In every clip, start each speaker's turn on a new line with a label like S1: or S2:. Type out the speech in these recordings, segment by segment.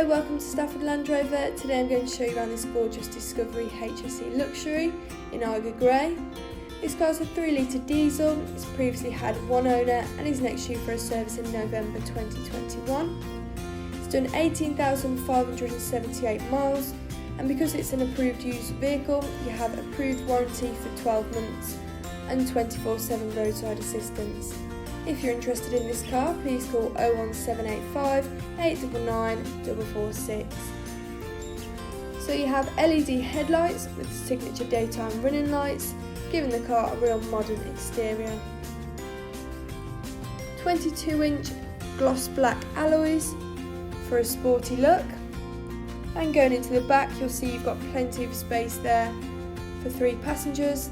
S1: Hello, welcome to Stafford Land Rover. Today I'm going to show you around this gorgeous Discovery HSE Luxury in Eiger Grey. This car's a 3-litre diesel, it's previously had one owner and is next due for a service in November 2021. It's done 18,578 miles, and because it's an approved used vehicle, you have approved warranty for 12 months and 24/7 roadside assistance. If you're interested in this car, please call 01785 899 446. So you have LED headlights with signature daytime running lights, giving the car a real modern exterior. 22-inch gloss black alloys for a sporty look. And going into the back, you'll see you've got plenty of space there for 3 passengers,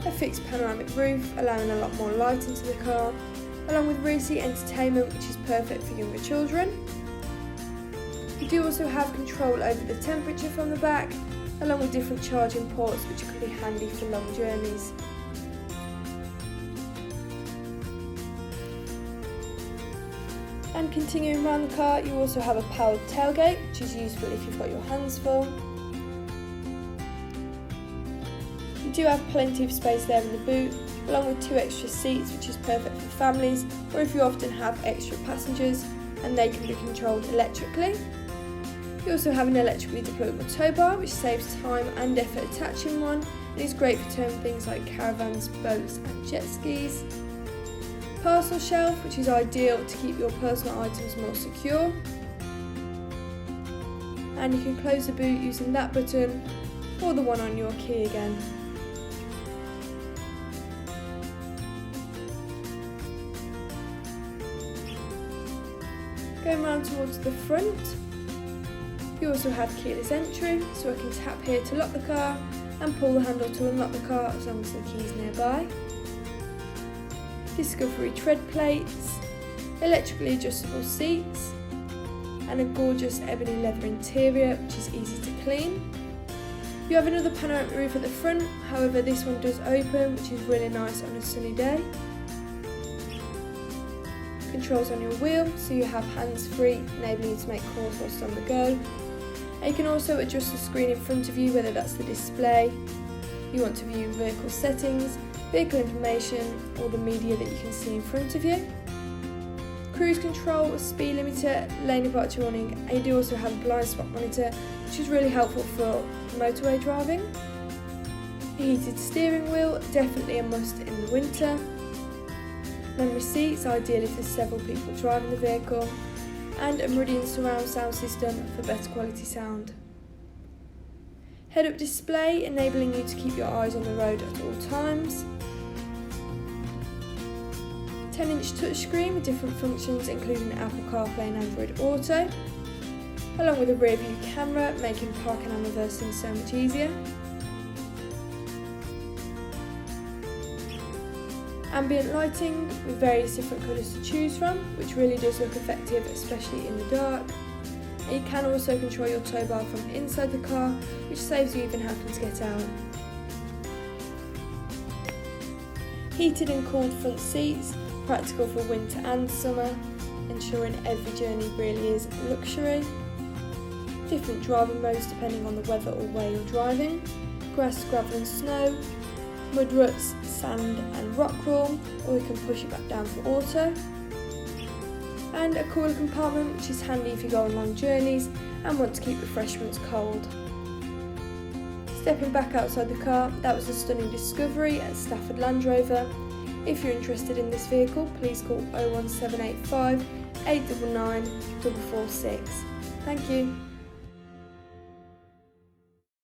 S1: a fixed panoramic roof allowing a lot more light into the car, along with rear seat entertainment, which is perfect for younger children. You do also have control over the temperature from the back, along with different charging ports, which can be handy for long journeys. And continuing around the car, you also have a powered tailgate, which is useful if you've got your hands full. You do have plenty of space there in the boot, along with 2 extra seats, which is perfect for families or if you often have extra passengers, and they can be controlled electrically. You also have an electrically deployable tow bar, which saves time and effort attaching one and is great for towing things like caravans, boats and jet skis. Parcel shelf, which is ideal to keep your personal items more secure. And you can close the boot using that button or the one on your key again. Going round towards the front, you also have keyless entry, so I can tap here to lock the car and pull the handle to unlock the car as long as the key is nearby. Discovery tread plates, electrically adjustable seats, and a gorgeous ebony leather interior, which is easy to clean. You have another panoramic roof at the front, however this one does open, which is really nice on a sunny day. Controls on your wheel, so you have hands-free, enabling you to make calls whilst on the go. And you can also adjust the screen in front of you, whether that's the display, you want to view vehicle settings, vehicle information, or the media that you can see in front of you. Cruise control, speed limiter, lane departure warning, and you do also have a blind spot monitor, which is really helpful for motorway driving. A heated steering wheel, definitely a must in the winter. Memory seats, ideal if there's several people driving the vehicle, and a Meridian surround sound system for better quality sound. Head-up display, enabling you to keep your eyes on the road at all times. 10-inch touchscreen with different functions, including Apple CarPlay and Android Auto, along with a rear view camera, making parking and reversing so much easier. Ambient lighting with various different colours to choose from, which really does look effective, especially in the dark. And you can also control your tow bar from inside the car, which saves you even having to get out. Heated and cooled front seats, practical for winter and summer, ensuring every journey really is luxury. Different driving modes depending on the weather or where you're driving. Grass, gravel and snow, mud ruts, sand and rock crawl, or you can push it back down for auto. And a cooler compartment, which is handy if you go on long journeys and want to keep refreshments cold. Stepping back outside the car, that was a stunning Discovery at Stafford Land Rover. If you're interested in this vehicle, please call 01785 899 446. Thank you.